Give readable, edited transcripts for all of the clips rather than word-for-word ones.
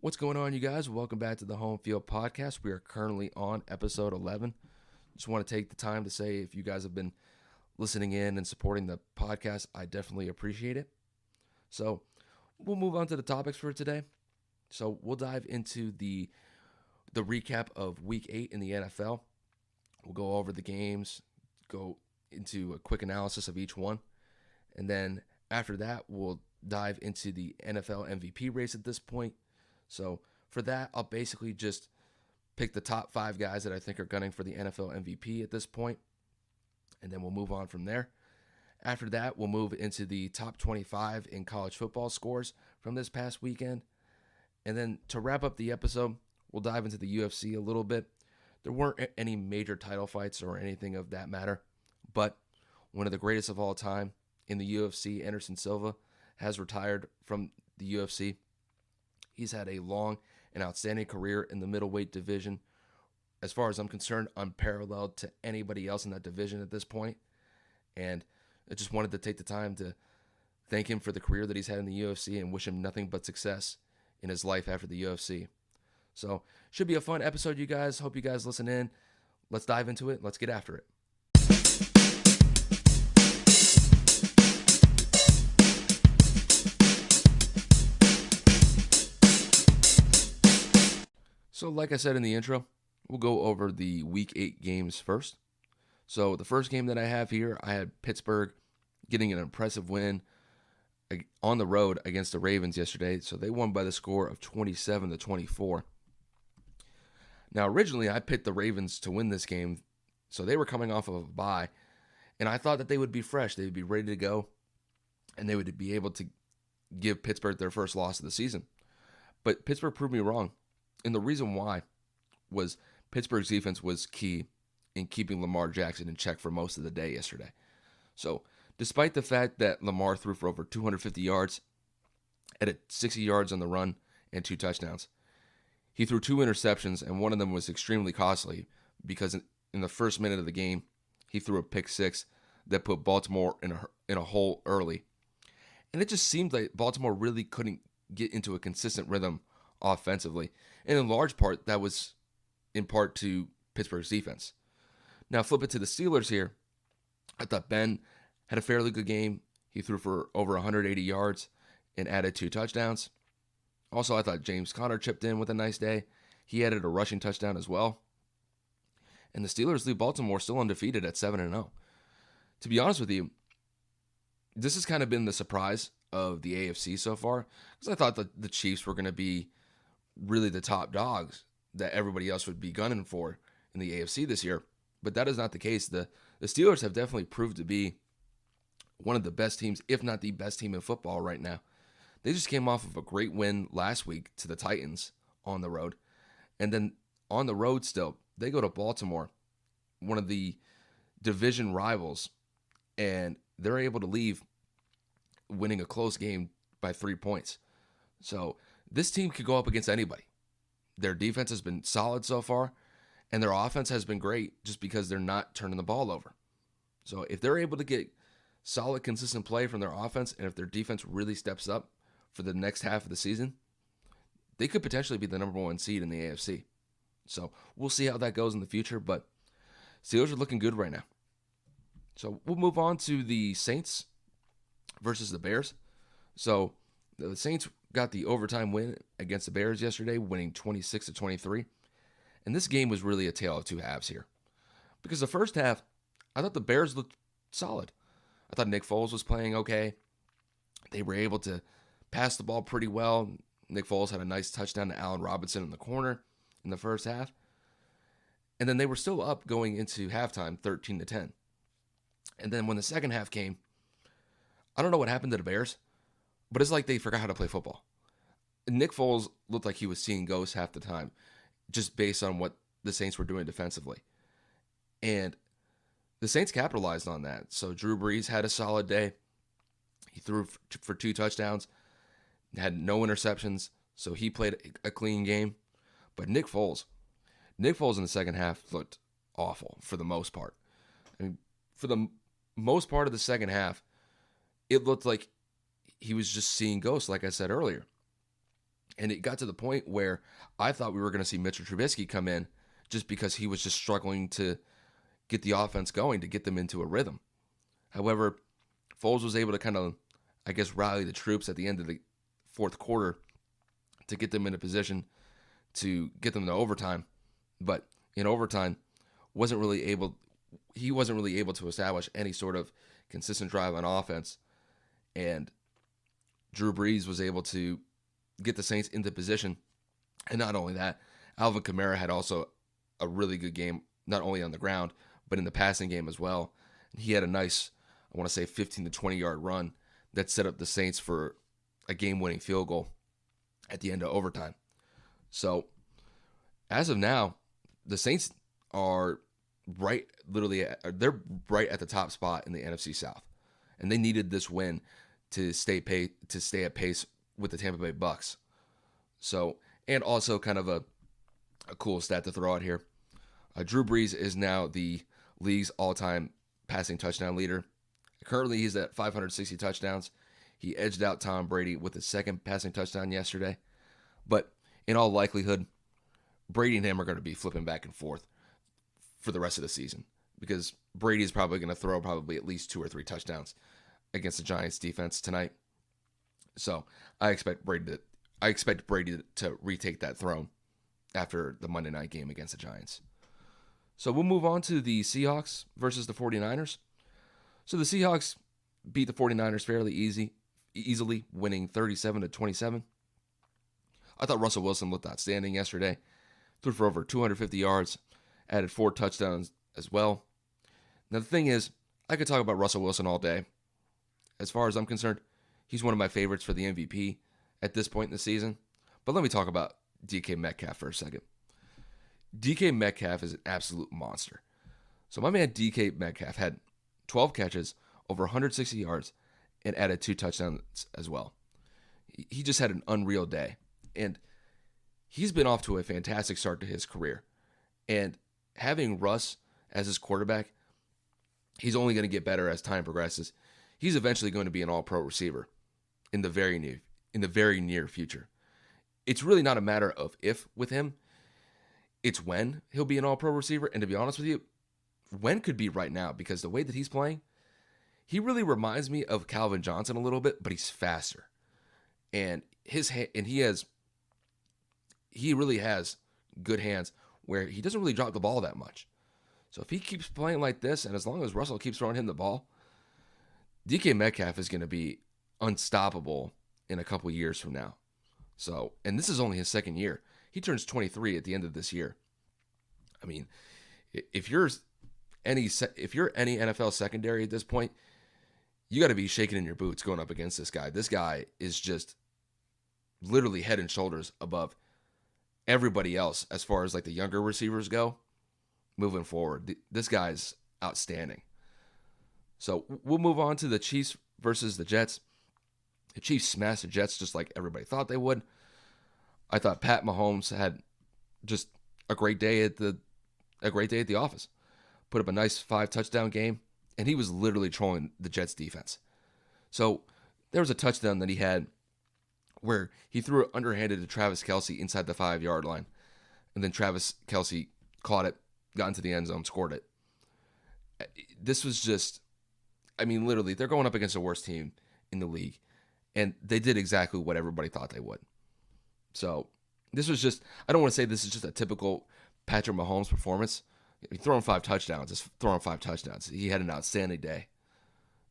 What's going on, you guys? Welcome back to the Home Field Podcast. We are currently on episode 11. Just want to take the time to say if you guys have been listening in and supporting the podcast, I definitely appreciate it. So we'll move on to the topics for today. So we'll dive into the recap of Week 8 in the NFL. We'll go over the games, go into a quick analysis of each one. And then after that, we'll dive into the NFL MVP race at this point. So for that, I'll basically just pick the top 5 guys that I think are gunning for the NFL MVP at this point, and then we'll move on from there. After that, we'll move into the top 25 in college football scores from this past weekend. And then to wrap up the episode, we'll dive into the UFC a little bit. There weren't any major title fights or anything of that matter, but one of the greatest of all time in the UFC, Anderson Silva, has retired from the UFC. He's had a long and outstanding career in the middleweight division. As far as I'm concerned, unparalleled to anybody else in that division at this point. And I just wanted to take the time to thank him for the career that he's had in the UFC and wish him nothing but success in his life after the UFC. So, should be a fun episode, you guys. Hope you guys listen in. Let's dive into it. Let's get after it. So like I said in the intro, we'll go over the Week 8 games first. So the first game that I have here, I had Pittsburgh getting an impressive win on the road against the Ravens yesterday. So they won by the score of 27-24. Now originally I picked the Ravens to win this game. So they were coming off of a bye. And I thought that they would be fresh. They would be ready to go. And they would be able to give Pittsburgh their first loss of the season. But Pittsburgh proved me wrong. And the reason why was Pittsburgh's defense was key in keeping Lamar Jackson in check for most of the day yesterday. So despite the fact that Lamar threw for over 250 yards, added 60 yards on the run, and 2 touchdowns, he threw 2 interceptions, and one of them was extremely costly because in the first minute of the game, he threw a pick 6 that put Baltimore in a hole early. And it just seemed like Baltimore really couldn't get into a consistent rhythm offensively. And in large part, that was in part to Pittsburgh's defense. Now, flip it to the Steelers here. I thought Ben had a fairly good game. He threw for over 180 yards and added 2 touchdowns. Also, I thought James Conner chipped in with a nice day. He added a rushing touchdown as well. And the Steelers leave Baltimore still undefeated at 7-0. To be honest with you, this has kind of been the surprise of the AFC so far, because I thought that the Chiefs were going to be really the top dogs that everybody else would be gunning for in the AFC this year. But that is not the case. The Steelers have definitely proved to be one of the best teams, if not the best team in football right now. They just came off of a great win last week to the Titans on the road. And then on the road still, they go to Baltimore, one of the division rivals, and they're able to leave winning a close game by 3 points. So this team could go up against anybody. Their defense has been solid so far, and their offense has been great just because they're not turning the ball over. So if they're able to get solid, consistent play from their offense, and if their defense really steps up for the next half of the season, they could potentially be the number 1 seed in the AFC. So we'll see how that goes in the future, but Steelers are looking good right now. So we'll move on to the Saints versus the Bears. So the Saints got the overtime win against the Bears yesterday, winning 26-23. And this game was really a tale of 2 halves here. Because the first half, I thought the Bears looked solid. I thought Nick Foles was playing okay. They were able to pass the ball pretty well. Nick Foles had a nice touchdown to Allen Robinson in the corner in the first half. And then they were still up going into halftime, 13-10. And then when the second half came, I don't know what happened to the Bears, but it's like they forgot how to play football. Nick Foles looked like he was seeing ghosts half the time, just based on what the Saints were doing defensively. And the Saints capitalized on that. So Drew Brees had a solid day. He threw for 2 touchdowns, had no interceptions, so he played a clean game. But Nick Foles in the second half looked awful for the most part. I mean, for the most part of the second half, it looked like he was just seeing ghosts, like I said earlier. And it got to the point where I thought we were going to see Mitchell Trubisky come in just because he was just struggling to get the offense going, to get them into a rhythm. However, Foles was able to kind of, I guess, rally the troops at the end of the fourth quarter to get them in a position to get them to overtime. But in overtime, he wasn't really able to establish any sort of consistent drive on offense. And Drew Brees was able to get the Saints into position. And not only that, Alvin Kamara had also a really good game, not only on the ground, but in the passing game as well. He had a nice, I want to say, 15 to 20-yard run that set up the Saints for a game-winning field goal at the end of overtime. So, as of now, the Saints are they're right at the top spot in the NFC South. And they needed this win to stay at pace with the Tampa Bay Bucks. So, and also kind of a cool stat to throw out here. Drew Brees is now the league's all-time passing touchdown leader. Currently, he's at 560 touchdowns. He edged out Tom Brady with his second passing touchdown yesterday. But in all likelihood, Brady and him are going to be flipping back and forth for the rest of the season, because Brady is probably going to throw probably at least 2 or 3 touchdowns against the Giants defense tonight. So I expect Brady to retake that throne after the Monday night game against the Giants. So we'll move on to the Seahawks versus the 49ers. So the Seahawks beat the 49ers fairly easily, winning 37-27. I thought Russell Wilson looked outstanding yesterday. Threw for over 250 yards, added 4 touchdowns as well. Now the thing is, I could talk about Russell Wilson all day. As far as I'm concerned, he's one of my favorites for the MVP at this point in the season. But let me talk about DK Metcalf for a second. DK Metcalf is an absolute monster. So my man DK Metcalf had 12 catches, over 160 yards, and added 2 touchdowns as well. He just had an unreal day. And he's been off to a fantastic start to his career. And having Russ as his quarterback, he's only going to get better as time progresses. He's eventually going to be an all-pro receiver in the very near future. It's really not a matter of if with him. It's when he'll be an all-pro receiver. And to be honest with you, when could be right now, because the way that he's playing, he really reminds me of Calvin Johnson a little bit, but he's faster. And he really has good hands where he doesn't really drop the ball that much. So if he keeps playing like this, and as long as Russell keeps throwing him the ball, DK Metcalf is going to be unstoppable in a couple years from now. So, and this is only his second year. He turns 23 at the end of this year. I mean, if you're any NFL secondary at this point, you got to be shaking in your boots going up against this guy. This guy is just literally head and shoulders above everybody else as far as like the younger receivers go moving forward. This guy's outstanding. So we'll move on to the Chiefs versus the Jets. The Chiefs smashed the Jets just like everybody thought they would. I thought Pat Mahomes had just a great day at the office. Put up a nice 5-touchdown game, and he was literally trolling the Jets defense. So there was a touchdown that he had where he threw it underhanded to Travis Kelce inside the 5-yard line. And then Travis Kelce caught it, got into the end zone, scored it. This was just, I mean, literally, they're going up against the worst team in the league. And they did exactly what everybody thought they would. So this was just, I don't want to say this is just a typical Patrick Mahomes performance. Throwing 5 touchdowns is throwing 5 touchdowns. He had an outstanding day.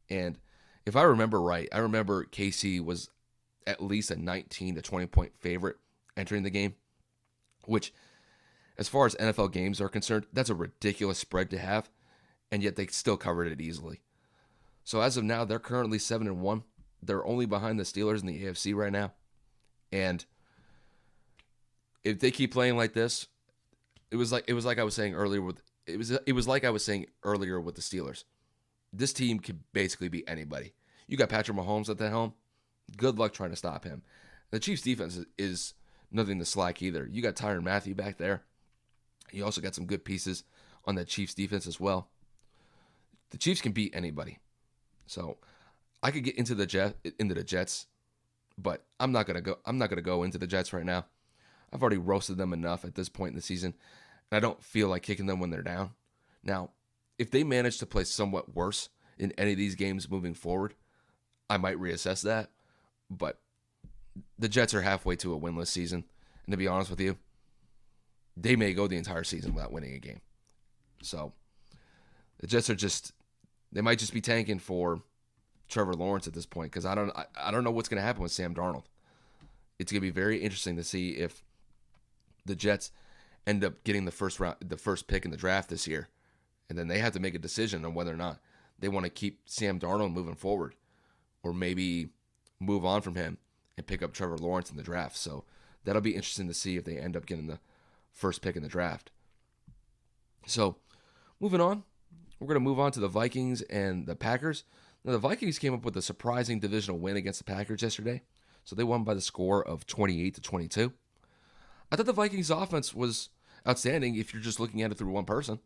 And if I remember right, I remember KC was at least a 19 to 20 point favorite entering the game, which as far as NFL games are concerned, that's a ridiculous spread to have, and yet they still covered it easily. So as of now, they're currently 7-1. They're only behind the Steelers in the AFC right now. And if they keep playing like this, it was like I was saying earlier with the Steelers. This team could basically beat anybody. You got Patrick Mahomes at the helm. Good luck trying to stop him. The Chiefs defense is nothing to slack either. You got Tyrann Mathieu back there. You also got some good pieces on that Chiefs defense as well. The Chiefs can beat anybody. So I could get into the Jets But I'm not gonna go into the Jets right now. I've already roasted them enough at this point in the season, and I don't feel like kicking them when they're down. Now, if they manage to play somewhat worse in any of these games moving forward, I might reassess that. But the Jets are halfway to a winless season, and to be honest with you, they may go the entire season without winning a game. So the Jets they might just be tanking for Trevor Lawrence at this point, because I don't know what's going to happen with Sam Darnold. It's going to be very interesting to see if the Jets end up getting the first pick in the draft this year, and then they have to make a decision on whether or not they want to keep Sam Darnold moving forward, or maybe move on from him and pick up Trevor Lawrence in the draft. So that'll be interesting to see if they end up getting the first pick in the draft. So moving on, we're going to move on to the Vikings and the Packers. Now, the Vikings came up with a surprising divisional win against the Packers yesterday. So they won by the score of 28-22. I thought the Vikings offense was outstanding if you're just looking at it through one person.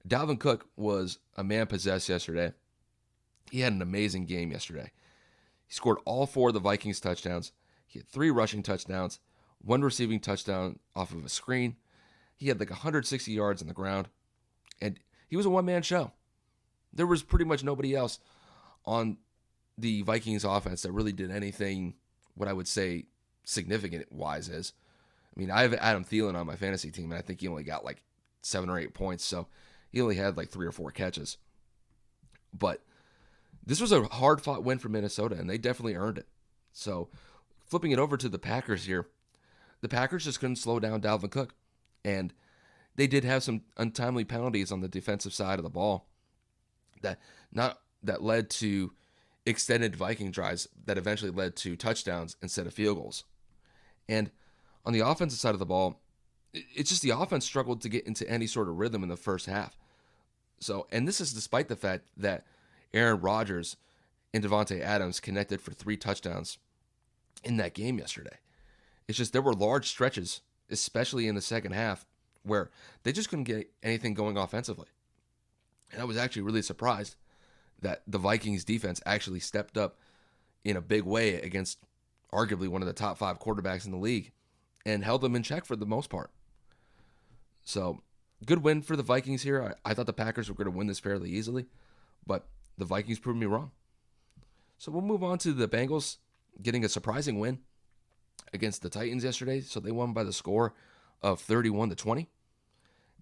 Dalvin Cook was a man possessed yesterday. He had an amazing game yesterday. He scored all 4 of the Vikings touchdowns. He had 3 rushing touchdowns, 1 receiving touchdown off of a screen. He had like 160 yards on the ground. And he was a one-man show. There was pretty much nobody else on the Vikings offense that really did anything what I would say significant-wise is. I mean, I have Adam Thielen on my fantasy team, and I think he only got like 7 or 8 points, so he only had like 3 or 4 catches. But this was a hard-fought win for Minnesota, and they definitely earned it. So flipping it over to the Packers here, the Packers just couldn't slow down Dalvin Cook, and they did have some untimely penalties on the defensive side of the ball that led to extended Viking drives that eventually led to touchdowns instead of field goals. And on the offensive side of the ball, it's just the offense struggled to get into any sort of rhythm in the first half. So, and this is despite the fact that Aaron Rodgers and Devontae Adams connected for 3 touchdowns in that game yesterday. It's just there were large stretches, especially in the second half, where they just couldn't get anything going offensively. And I was actually really surprised that the Vikings defense actually stepped up in a big way against arguably one of the top 5 quarterbacks in the league and held them in check for the most part. So, good win for the Vikings here. I thought the Packers were going to win this fairly easily, but the Vikings proved me wrong. So we'll move on to the Bengals getting a surprising win against the Titans yesterday. So they won by the score of 31-20.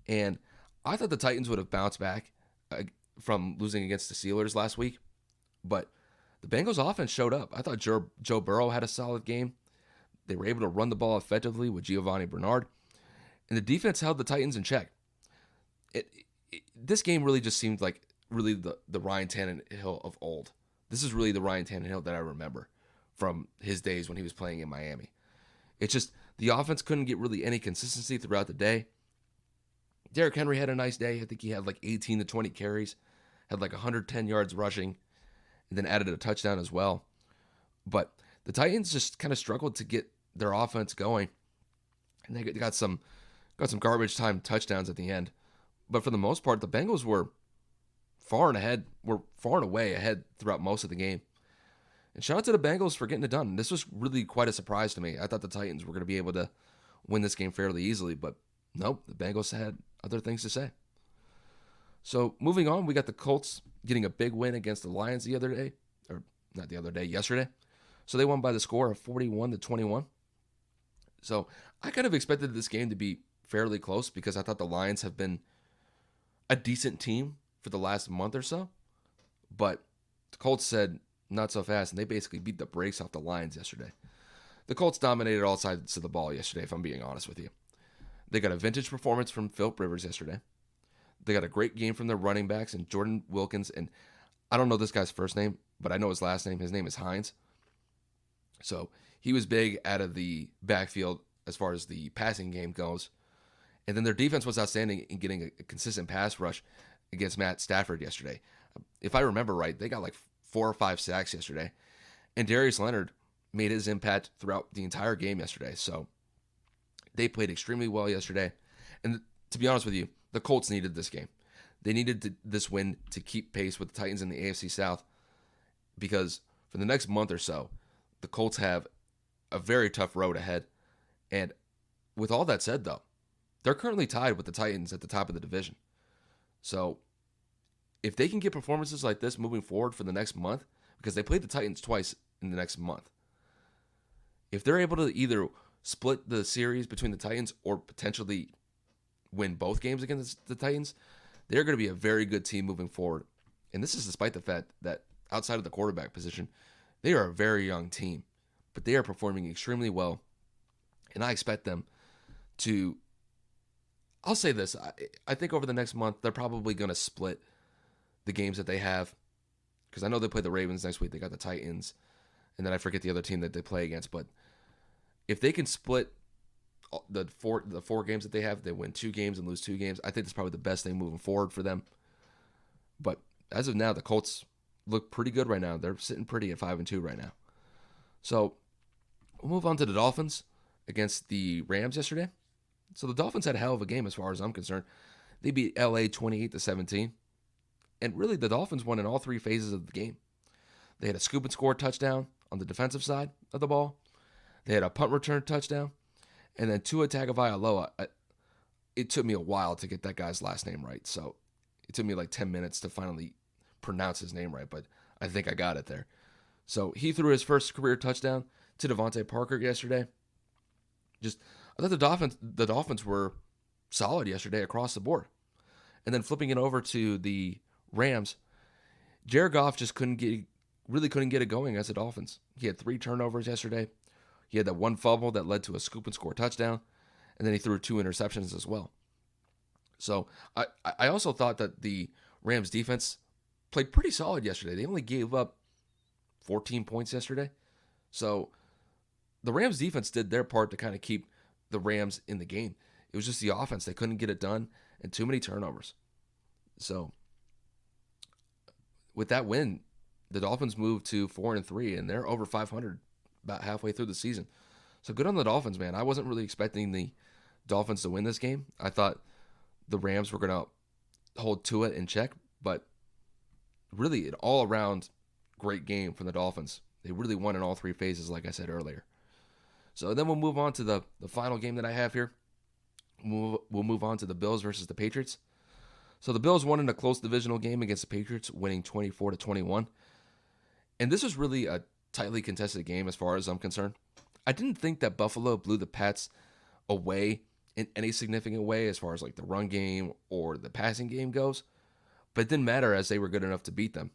And I thought the Titans would have bounced back from losing against the Steelers last week, but the Bengals offense showed up. I thought Joe Burrow had a solid game. They were able to run the ball effectively with Giovanni Bernard, and the defense held the Titans in check. This game really just seemed like really the Ryan Tannehill of old. This is really the Ryan Tannehill that I remember from his days when he was playing in Miami. It's just the offense couldn't get really any consistency throughout the day. Derrick Henry had a nice day. I think he had like 18 to 20 carries, had like 110 yards rushing, and then added a touchdown as well. But the Titans just kind of struggled to get their offense going, and they got some garbage time touchdowns at the end. But for the most part, the Bengals were far and away ahead throughout most of the game. And shout out to the Bengals for getting it done. This was really quite a surprise to me. I thought the Titans were going to be able to win this game fairly easily, but nope, the Bengals had other things to say. So moving on, we got the Colts getting a big win against the Lions yesterday. So they won by the score of 41-21. So I kind of expected this game to be fairly close because I thought the Lions have been a decent team for the last month or so. But the Colts said not so fast, and they basically beat the brakes off the Lions yesterday. The Colts dominated all sides of the ball yesterday, if I'm being honest with you. They got a vintage performance from Philip Rivers yesterday. They got a great game from their running backs and Jordan Wilkins, and I don't know this guy's first name, but I know his last name. His name is Hines. So he was big out of the backfield as far as the passing game goes. And then their defense was outstanding in getting a consistent pass rush against Matt Stafford yesterday. If I remember right, they got like 4 or 5 sacks yesterday. And Darius Leonard made his impact throughout the entire game yesterday. So they played extremely well yesterday. And to be honest with you, the Colts needed this game. They needed this win to keep pace with the Titans in the AFC South, because for the next month or so, the Colts have a very tough road ahead. And with all that said, though, they're currently tied with the Titans at the top of the division. So if they can get performances like this moving forward for the next month, because they played the Titans twice in the next month, if they're able to either split the series between the Titans or potentially win both games against the Titans, they're going to be a very good team moving forward. And this is despite the fact that outside of the quarterback position, they are a very young team, but they are performing extremely well. And I expect them to, I'll say this, I think over the next month, they're probably going to split the games that they have, because I know they play the Ravens next week. They got the Titans, and then I forget the other team that they play against. But if they can split the four games that they have, they win 2 games and lose 2 games, I think that's probably the best thing moving forward for them. But as of now, the Colts look pretty good right now. They're sitting pretty at 5-2 right now. So we'll move on to the Dolphins against the Rams yesterday. So the Dolphins had a hell of a game as far as I'm concerned. They beat LA 28-17. And really, the Dolphins won in all 3 phases of the game. They had a scoop and score touchdown on the defensive side of the ball. They had a punt return touchdown. And then Tua Tagovailoa, it took me a while to get that guy's last name right. So it took me like 10 minutes to finally pronounce his name right, but I think I got it there. So he threw his first career touchdown to Devontae Parker yesterday. I thought the Dolphins were solid yesterday across the board. And then flipping it over to the Rams, Jared Goff just couldn't get it going as the Dolphins. He had 3 turnovers yesterday. He had that 1 fumble that led to a scoop and score touchdown, and then he threw 2 interceptions as well. So I also thought that the Rams defense played pretty solid yesterday. They only gave up 14 points yesterday. So the Rams defense did their part to kind of keep the Rams in the game. It was just the offense. They couldn't get it done, and too many turnovers. So with that win, the Dolphins moved to 4-3, and they're over 500 about halfway through the season. So good on the Dolphins, man. I wasn't really expecting the Dolphins to win this game. I thought the Rams were going to hold Tua in check, but really an all-around great game from the Dolphins. They really won in all 3 phases, like I said earlier. So then we'll move on to the final game that I have here. We'll move on to the Bills versus the Patriots. So the Bills won in a close divisional game against the Patriots, winning 24-21. And this was really a tightly contested game as far as I'm concerned. I didn't think that Buffalo blew the Pats away in any significant way as far as like the run game or the passing game goes, but it didn't matter as they were good enough to beat them.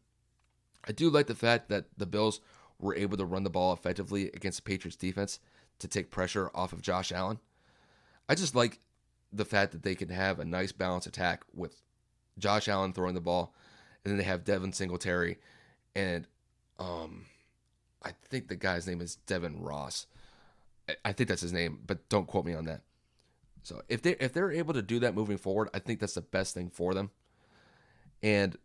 I do like the fact that the Bills were able to run the ball effectively against the Patriots defense to take pressure off of Josh Allen. I just like the fact that they can have a nice balanced attack with Josh Allen throwing the ball, and then they have Devin Singletary and I think the guy's name is Devin Ross. I think that's his name, but don't quote me on that. So if they're able to do that moving forward, I think that's the best thing for them. And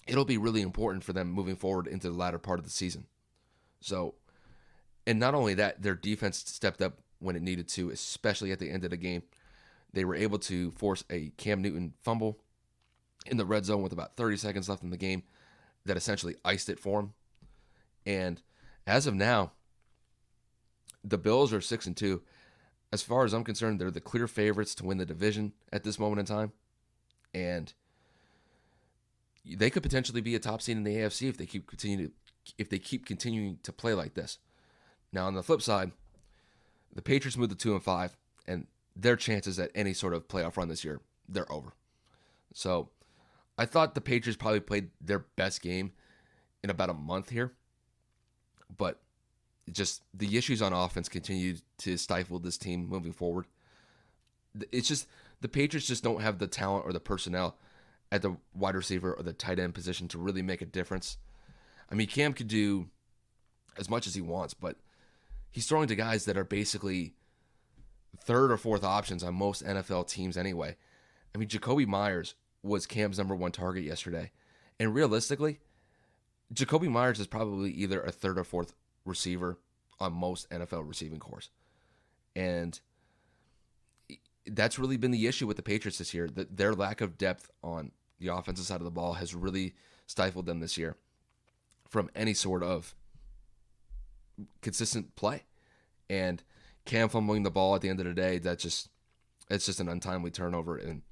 it'll be really important for them moving forward into the latter part of the season. So, and not only that, their defense stepped up when it needed to, especially at the end of the game. They were able to force a Cam Newton fumble in the red zone with about 30 seconds left in the game that essentially iced it for them. And as of now, the Bills are 6-2. As far as I'm concerned, they're the clear favorites to win the division at this moment in time. And they could potentially be a top seed in the AFC if they keep continuing to play like this. Now, on the flip side, the Patriots moved to 2-5, and their chances at any sort of playoff run this year, they're over. So I thought the Patriots probably played their best game in about a month here. But just the issues on offense continue to stifle this team moving forward. It's just the Patriots just don't have the talent or the personnel at the wide receiver or the tight end position to really make a difference. I mean, Cam could do as much as he wants, but he's throwing to guys that are basically 3rd or 4th options on most NFL teams anyway. I mean, Jacoby Myers was Cam's number 1 target yesterday. And realistically, Jacoby Myers is probably either a 3rd or 4th receiver on most NFL receiving corps. And that's really been the issue with the Patriots this year. Their lack of depth on the offensive side of the ball has really stifled them this year from any sort of consistent play. And Cam fumbling the ball at the end of the day, it's just an untimely turnover, and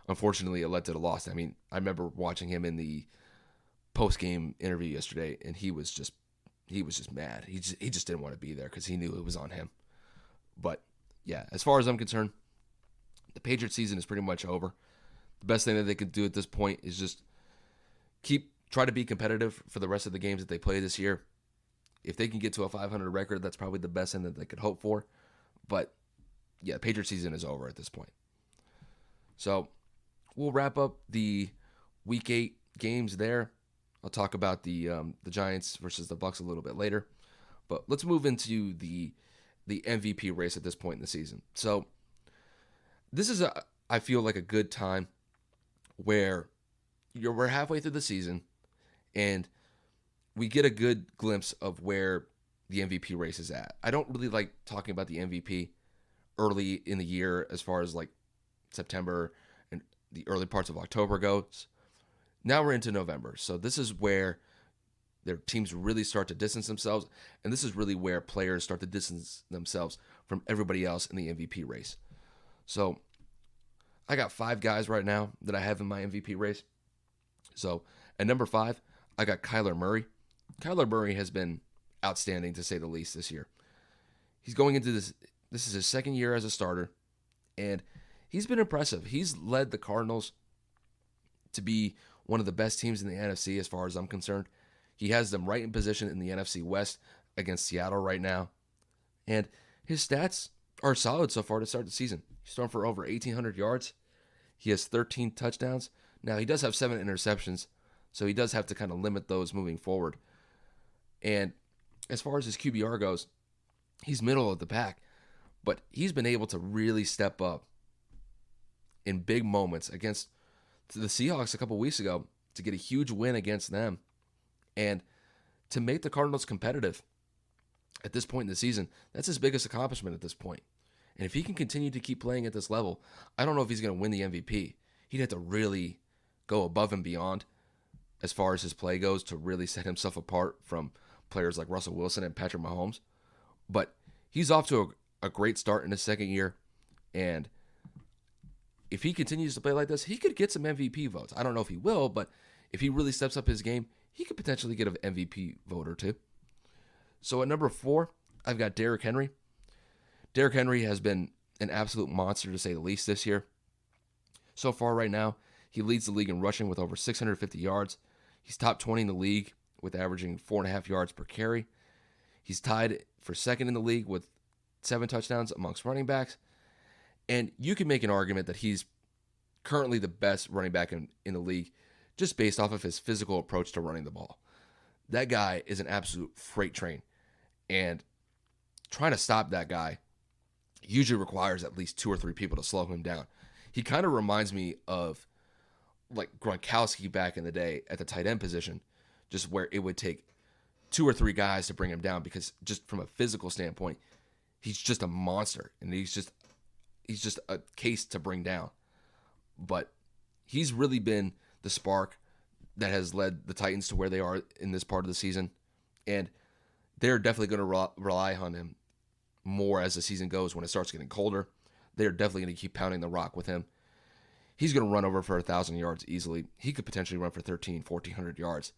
unfortunately it led to the loss. I mean, I remember watching him in the post-game interview yesterday, and he was just mad. He just didn't want to be there because he knew it was on him. But yeah, as far as I'm concerned, the Patriots season is pretty much over. The best thing that they could do at this point is just try to be competitive for the rest of the games that they play this year. If they can get to a 500 record, that's probably the best thing that they could hope for. But yeah, the Patriots season is over at this point. So we'll wrap up the Week 8 games there. I'll talk about the Giants versus the Bucs a little bit later. But let's move into the MVP race at this point in the season. So this is I feel like a good time where we're halfway through the season and we get a good glimpse of where the MVP race is at. I don't really like talking about the MVP early in the year as far as like September and the early parts of October goes. Now we're into November. So this is where their teams really start to distance themselves, and this is really where players start to distance themselves from everybody else in the MVP race. So I got 5 guys right now that I have in my MVP race. So at number 5, I got Kyler Murray. Kyler Murray has been outstanding, to say the least, this year. He's going into this is his second year as a starter, and he's been impressive. He's led the Cardinals to be one of the best teams in the NFC as far as I'm concerned. He has them right in position in the NFC West against Seattle right now. And his stats are solid so far to start the season. He's thrown for over 1,800 yards. He has 13 touchdowns. Now, he does have 7 interceptions, so he does have to kind of limit those moving forward. And as far as his QBR goes, he's middle of the pack, but he's been able to really step up in big moments against the Seahawks a couple weeks ago to get a huge win against them and to make the Cardinals competitive at this point in the season. That's his biggest accomplishment at this point. And if he can continue to keep playing at this level, I don't know if he's going to win the MVP. He'd have to really go above and beyond as far as his play goes to really set himself apart from players like Russell Wilson and Patrick Mahomes. But he's off to a great start in his second year. And if he continues to play like this, he could get some MVP votes. I don't know if he will, but if he really steps up his game, he could potentially get an MVP vote or two. So at number 4, I've got Derrick Henry. Derrick Henry has been an absolute monster, to say the least, this year. So far right now, he leads the league in rushing with over 650 yards. He's top 20 in the league with averaging 4.5 yards per carry. He's tied for second in the league with 7 touchdowns amongst running backs. And you can make an argument that he's currently the best running back in the league just based off of his physical approach to running the ball. That guy is an absolute freight train. And trying to stop that guy usually requires at least 2 or 3 people to slow him down. He kind of reminds me of like Gronkowski back in the day at the tight end position, just where it would take 2 or 3 guys to bring him down because just from a physical standpoint, he's just a monster and he's just a case to bring down. But he's really been the spark that has led the Titans to where they are in this part of the season. And they're definitely going to rely on him more as the season goes. When it starts getting colder, they're definitely going to keep pounding the rock with him. He's going to run over for 1,000 yards easily. He could potentially run for 1,400 yards.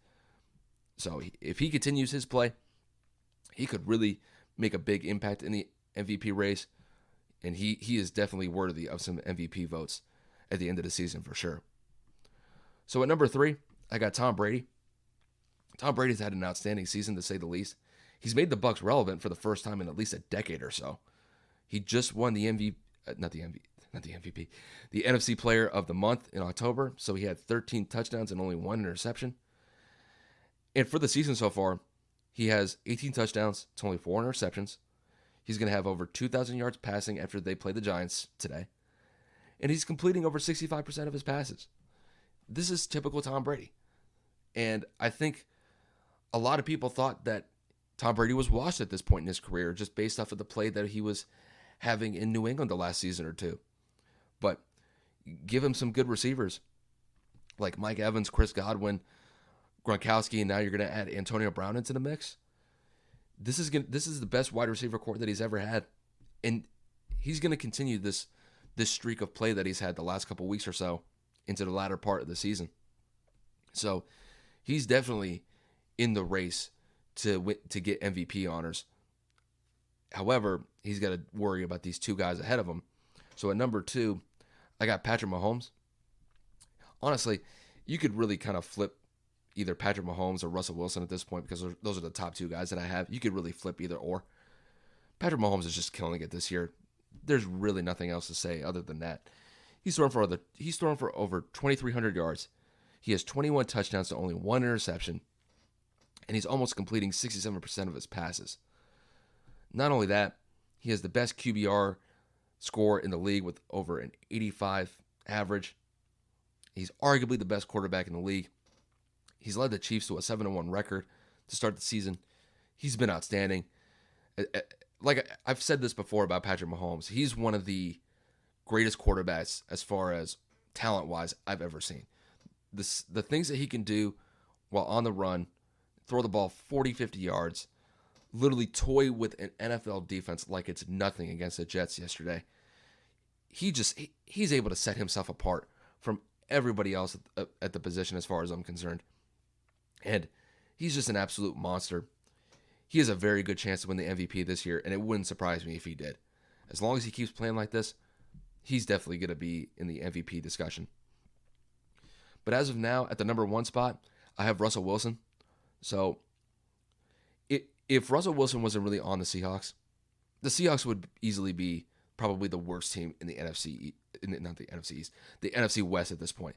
So if he continues his play, he could really make a big impact in the MVP race. And he is definitely worthy of some MVP votes at the end of the season for sure. So at number 3, I got Tom Brady. Tom Brady's had an outstanding season, to say the least. He's made the Bucs relevant for the first time in at least a decade or so. He just won the MVP, the NFC Player of the Month in October. So he had 13 touchdowns and only 1 interception. And for the season so far, he has 18 touchdowns to only 4 interceptions. He's going to have over 2,000 yards passing after they play the Giants today. And he's completing over 65% of his passes. This is typical Tom Brady. And I think a lot of people thought that Tom Brady was washed at this point in his career just based off of the play that he was having in New England the last season or two. But give him some good receivers like Mike Evans, Chris Godwin, Gronkowski, and now you're going to add Antonio Brown into the mix. This is the best wide receiver core that he's ever had, and he's going to continue this streak of play that he's had the last couple weeks or so into the latter part of the season. So he's definitely in the race to get MVP honors. However, he's got to worry about these two guys ahead of him. So at number 2, I got Patrick Mahomes. Honestly, you could really kind of flip either Patrick Mahomes or Russell Wilson at this point because those are the top 2 guys that I have. You could really flip either or. Patrick Mahomes is just killing it this year. There's really nothing else to say other than that. He's thrown for over 2,300 yards. He has 21 touchdowns to only 1 interception, and he's almost completing 67% of his passes. Not only that, he has the best QBR score in the league with over an 85 average. He's arguably the best quarterback in the league. He's led the Chiefs to a 7-1 record to start the season. He's been outstanding. Like I've said this before about Patrick Mahomes, he's one of the greatest quarterbacks as far as talent-wise I've ever seen. The things that he can do while on the run, throw the ball 40, 50 yards, literally toy with an NFL defense like it's nothing against the Jets yesterday. He's able to set himself apart from everybody else at the position as far as I'm concerned. And he's just an absolute monster. He has a very good chance to win the MVP this year, and it wouldn't surprise me if he did. As long as he keeps playing like this, he's definitely going to be in the MVP discussion. But as of now, at the number 1 spot, I have Russell Wilson. So if Russell Wilson wasn't really on the Seahawks would easily be probably the worst team in the NFC, not the NFC East, the NFC West at this point.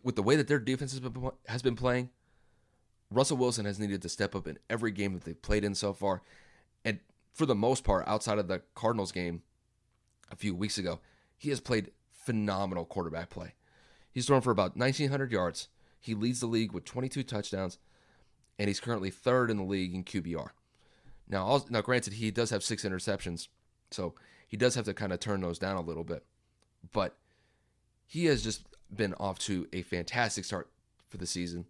With the way that their defense has been playing, Russell Wilson has needed to step up in every game that they've played in so far. And for the most part, outside of the Cardinals game a few weeks ago, he has played phenomenal quarterback play. He's thrown for about 1,900 yards. He leads the league with 22 touchdowns, and he's currently 3rd in the league in QBR. Now, granted, he does have 6 interceptions, so he does have to kind of turn those down a little bit. But he has just been off to a fantastic start for the season.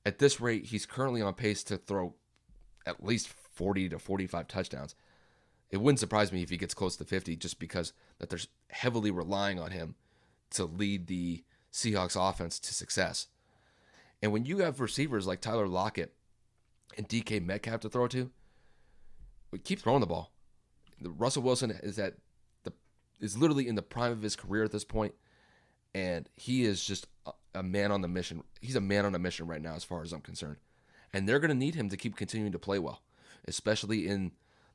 At this rate, he's currently on pace to throw at least 40 to 45 touchdowns. It wouldn't surprise me if he gets close to 50 just because that they're heavily relying on him to lead the Seahawks offense to success. And when you have receivers like Tyler Lockett and DK Metcalf to throw to, we keep throwing the ball. Russell Wilson is literally in the prime of his career at this point, and he is just a man on the mission. He's a man on a mission right now as far as I'm concerned. And they're going to need him to keep continuing to play well, especially in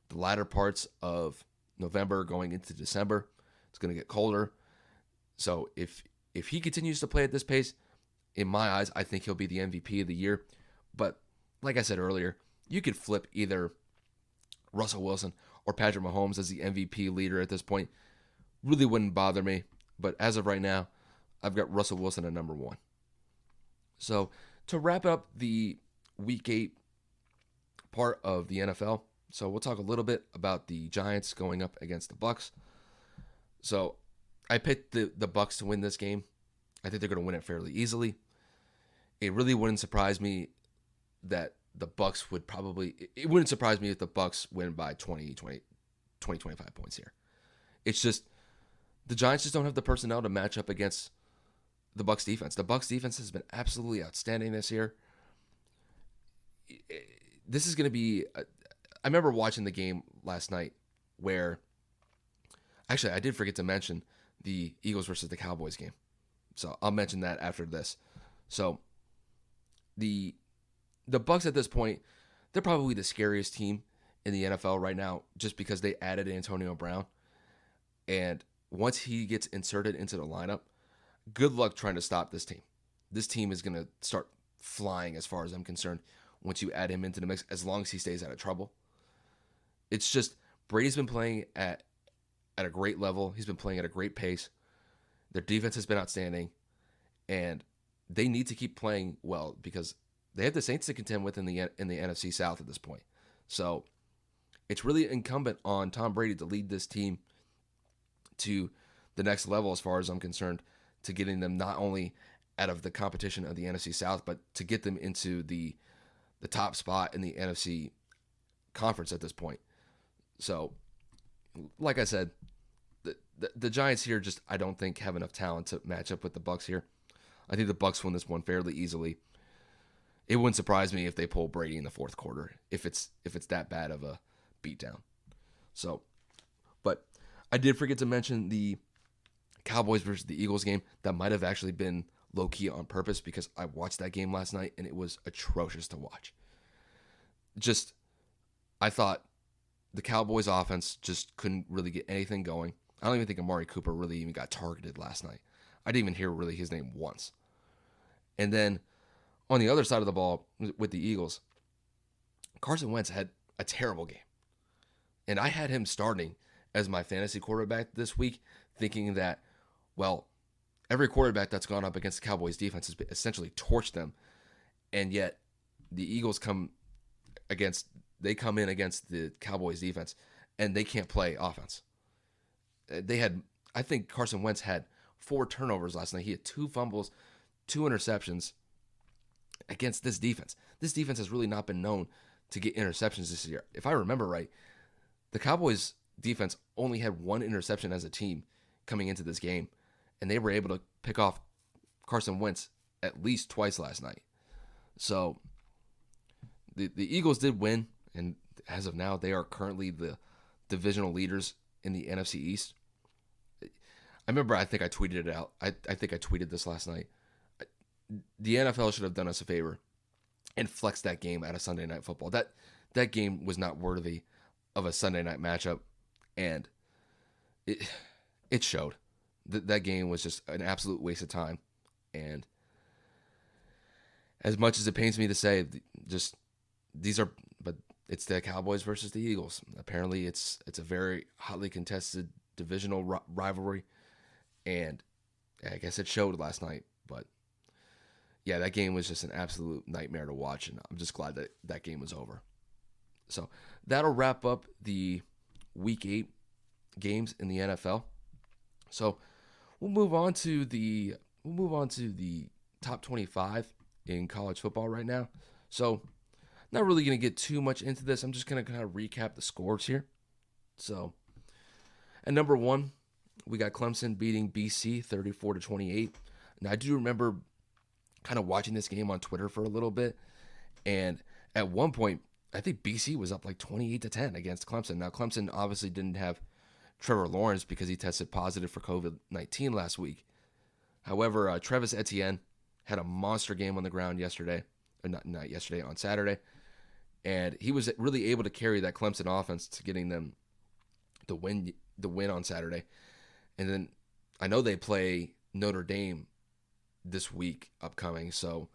the latter parts of November going into December. It's going to get colder. So if he continues to play at this pace, in my eyes, I think he'll be the MVP of the year. But like I said earlier, you could flip either Russell Wilson or Patrick Mahomes as the MVP leader at this point. Really wouldn't bother me. But as of right now, I've got Russell Wilson at number 1. So to wrap up the Week 8 part of the NFL, so we'll talk a little bit about the Giants going up against the Bucs. So I picked the Bucs to win this game. I think they're going to win it fairly easily. It really wouldn't surprise me that the Bucs would probably... It wouldn't surprise me if the Bucs win by 25 points here. It's just... The Giants just don't have the personnel to match up against the Bucs defense. The Bucs defense has been absolutely outstanding this year. This is going to be... I remember watching the game last night where... Actually, I did forget to mention the Eagles versus the Cowboys game. So I'll mention that after this. So the Bucs at this point, they're probably the scariest team in the NFL right now just because they added Antonio Brown. And once he gets inserted into the lineup, good luck trying to stop this team. This team is going to start flying as far as I'm concerned once you add him into the mix, as long as he stays out of trouble. It's just Brady's been playing at a great level. He's been playing at a great pace. Their defense has been outstanding, and they need to keep playing well because they have the Saints to contend with in the NFC South at this point. So it's really incumbent on Tom Brady to lead this team to the next level as far as I'm concerned, to getting them not only out of the competition of the NFC South, but to get them into the top spot in the NFC conference at this point. So, like I said, the Giants here just, I don't think, have enough talent to match up with the Bucs here. I think the Bucs win this one fairly easily. It wouldn't surprise me if they pull Brady in the fourth quarter, if it's that bad of a beatdown. So, but I did forget to mention the Cowboys versus the Eagles game. That might have actually been low-key on purpose because I watched that game last night and it was atrocious to watch. Just, I thought the Cowboys offense just couldn't really get anything going. I don't even think Amari Cooper really even got targeted last night. I didn't even hear really his name once. And then on the other side of the ball with the Eagles, Carson Wentz had a terrible game. And I had him starting as my fantasy quarterback this week, thinking that, well, every quarterback that's gone up against the Cowboys defense has essentially torched them. And yet the Eagles come in against the Cowboys defense and they can't play offense. I think Carson Wentz had 4 turnovers last night. He had 2 fumbles, 2 interceptions against this defense. This defense has really not been known to get interceptions this year. If I remember right, the Cowboys defense only had 1 interception as a team coming into this game, and they were able to pick off Carson Wentz at least twice last night. So the Eagles did win, and as of now, they are currently the divisional leaders in the NFC East. I remember, I think I tweeted it out. I think I tweeted this last night. The NFL should have done us a favor and flexed that game out of Sunday Night Football. That game was not worthy of a Sunday night matchup, and it showed. That game was just an absolute waste of time. And as much as it pains me to say, but it's the Cowboys versus the Eagles. Apparently, it's a very hotly contested divisional rivalry, and I guess it showed last night. But yeah, that game was just an absolute nightmare to watch, and I'm just glad that game was over. So that'll wrap up the Week 8 games in the NFL. So we'll move on to the top 25 in college football right now. So not really going to get too much into this. I'm just going to kind of recap the scores here. So at number 1, we got Clemson beating BC 34-28. Now I do remember kind of watching this game on Twitter for a little bit, and at one point I think BC was up like 28-10 against Clemson. Now Clemson obviously didn't have Trevor Lawrence because he tested positive for COVID-19 last week. However, Travis Etienne had a monster game on the ground yesterday, or not yesterday, on Saturday, and he was really able to carry that Clemson offense to getting them the win on Saturday. And then I know they play Notre Dame this week upcoming, so,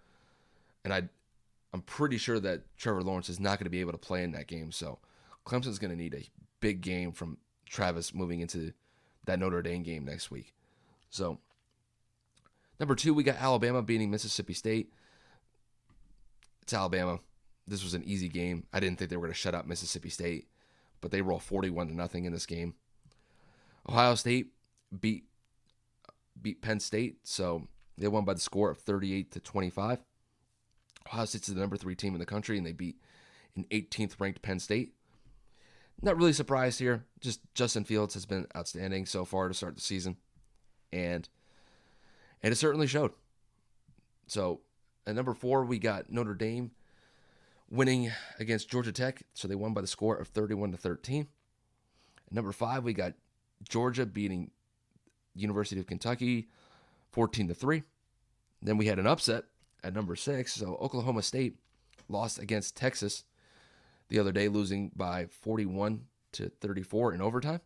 and I'm pretty sure that Trevor Lawrence is not going to be able to play in that game, so Clemson's going to need a big game from Travis moving into that Notre Dame game next week. So number 2, we got Alabama beating Mississippi State. It's Alabama. This was an easy game. I didn't think they were going to shut out Mississippi State, but they roll 41-0 in this game. Ohio State beat Penn State, so they won by the score of 38-25. Ohio State's the number 3 team in the country, and they beat an 18th ranked Penn State. Not really surprised here. Just Justin Fields has been outstanding so far to start the season, and it certainly showed. So at number 4, we got Notre Dame winning against Georgia Tech, so they won by the score of 31-13. At number 5, we got Georgia beating University of Kentucky 14-3. Then we had an upset at number 6, so Oklahoma State lost against Texas the other day, losing by 41-34 in overtime.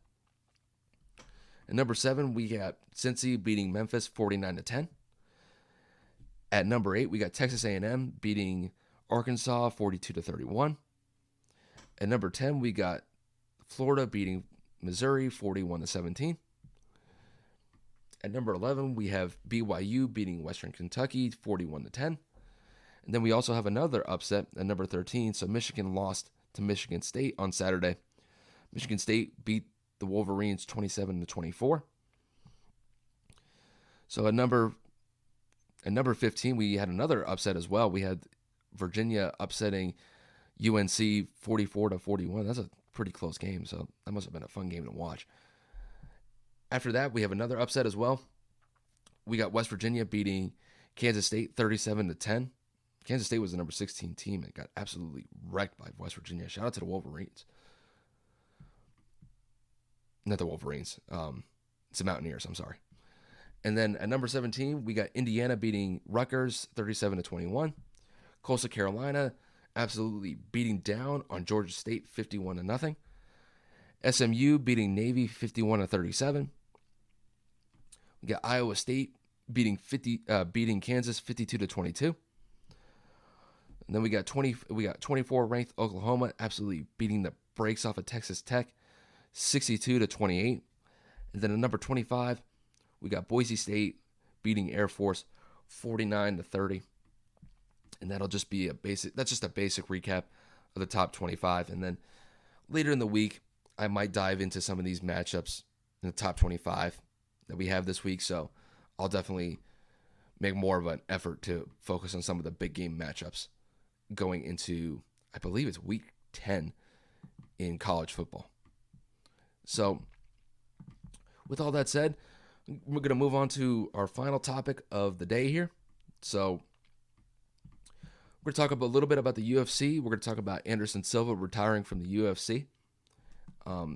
At number 7, we got Cincy beating Memphis 49-10. At number 8, we got Texas A&M beating Arkansas 42-31. At number 10, we got Florida beating Missouri 41-17. At number 11, we have BYU beating Western Kentucky 41-10. And then we also have another upset at number 13. So Michigan lost to Michigan State on Saturday. Michigan State beat the Wolverines 27-24. So at number 15, we had another upset as well. We had Virginia upsetting UNC 44-41. That's a pretty close game, so that must have been a fun game to watch. After that, we have another upset as well. We got West Virginia beating Kansas State 37-10. Kansas State was the number 16 team and got absolutely wrecked by West Virginia. Shout out to the Wolverines. Not the Wolverines. It's the Mountaineers, I'm sorry. And then at number 17, we got Indiana beating Rutgers 37-21. Coastal Carolina absolutely beating down on Georgia State 51-0. SMU beating Navy 51-37. We got Iowa State beating Kansas 52-22. And then we got 24 ranked Oklahoma absolutely beating the brakes off of Texas Tech 62-28. And then at number 25, we got Boise State beating Air Force 49-30. And that'll just be that's just a basic recap of the top 25. And then later in the week, I might dive into some of these matchups in the top 25 that we have this week. So I'll definitely make more of an effort to focus on some of the big game matchups going into, I believe it's week 10 in college football. So with all that said, we're going to move on to our final topic of the day here. So we're going to talk a little bit about the UFC. We're going to talk about Anderson Silva retiring from the UFC.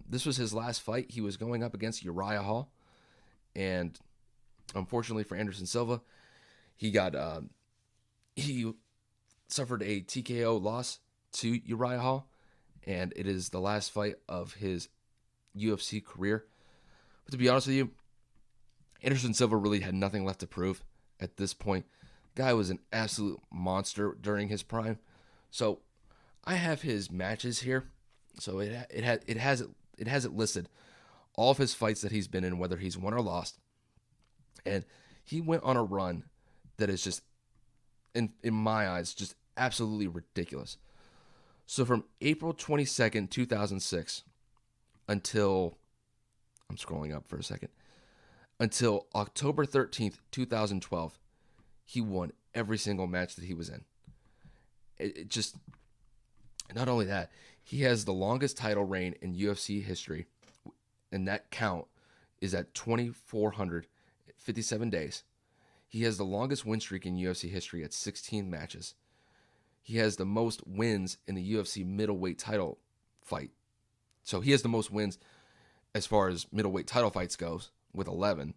This was his last fight. He was going up against Uriah Hall. And unfortunately for Anderson Silva, he suffered a TKO loss to Uriah Hall. And it is the last fight of his UFC career. But to be honest with you, Anderson Silva really had nothing left to prove at this point. Guy was an absolute monster during his prime. So I have his matches here. So it has it listed, all of his fights that he's been in, whether he's won or lost. And he went on a run that is just, in my eyes, just absolutely ridiculous. So from April 22nd, 2006 until, I'm scrolling up for a second, until October 13th, 2012, he won every single match that he was in. It just, not only that, he has the longest title reign in UFC history, and that count is at 2,457 days. He has the longest win streak in UFC history at 16 matches. He has the most wins in the UFC middleweight title fight. So he has the most wins as far as middleweight title fights goes, with 11.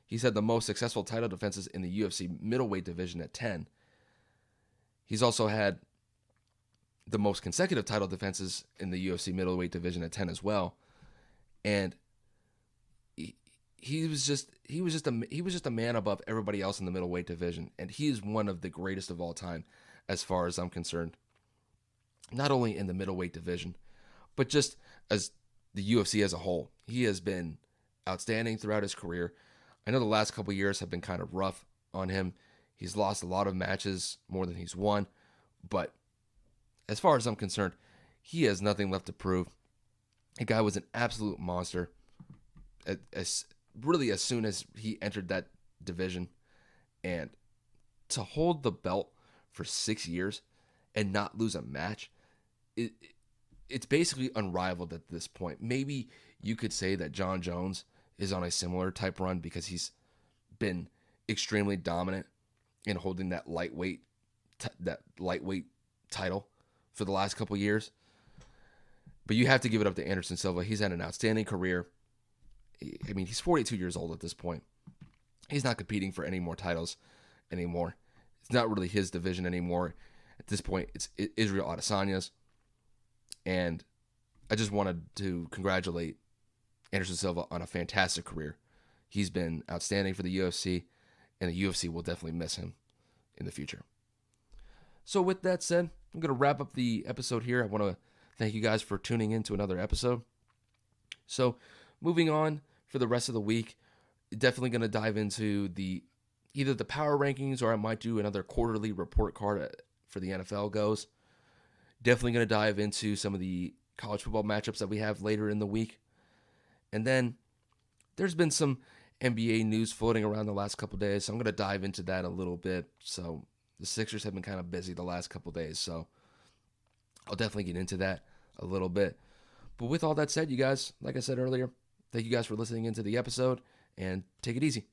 He's had the most successful title defenses in the UFC middleweight division at 10. He's also had the most consecutive title defenses in the UFC middleweight division at 10 as well. And he was just a man above everybody else in the middleweight division, and he is one of the greatest of all time as far as I'm concerned. Not only in the middleweight division, but just as the UFC as a whole. He has been outstanding throughout his career. I know the last couple of years have been kind of rough on him. He's lost a lot of matches, more than he's won. But as far as I'm concerned, he has nothing left to prove. The guy was an absolute monster. As soon as he entered that division, and to hold the belt for 6 years and not lose a match, it's basically unrivaled at this point. Maybe you could say that John Jones is on a similar type run because he's been extremely dominant in holding that lightweight title for the last couple years. But you have to give it up to Anderson Silva. He's had an outstanding career. I mean, he's 42 years old at this point. He's not competing for any more titles anymore. It's not really his division anymore. At this point, it's Israel Adesanya's. And I just wanted to congratulate Anderson Silva on a fantastic career. He's been outstanding for the UFC, and the UFC will definitely miss him in the future. So with that said, I'm going to wrap up the episode here. I want to thank you guys for tuning in to another episode. So moving on for the rest of the week, definitely going to dive into either the power rankings, or I might do another quarterly report card for the NFL goes. Definitely going to dive into some of the college football matchups that we have later in the week. And then there's been some NBA news floating around the last couple days, so I'm going to dive into that a little bit. So the Sixers have been kind of busy the last couple days, so I'll definitely get into that a little bit. But with all that said, you guys, like I said earlier, thank you guys for listening into the episode, and take it easy.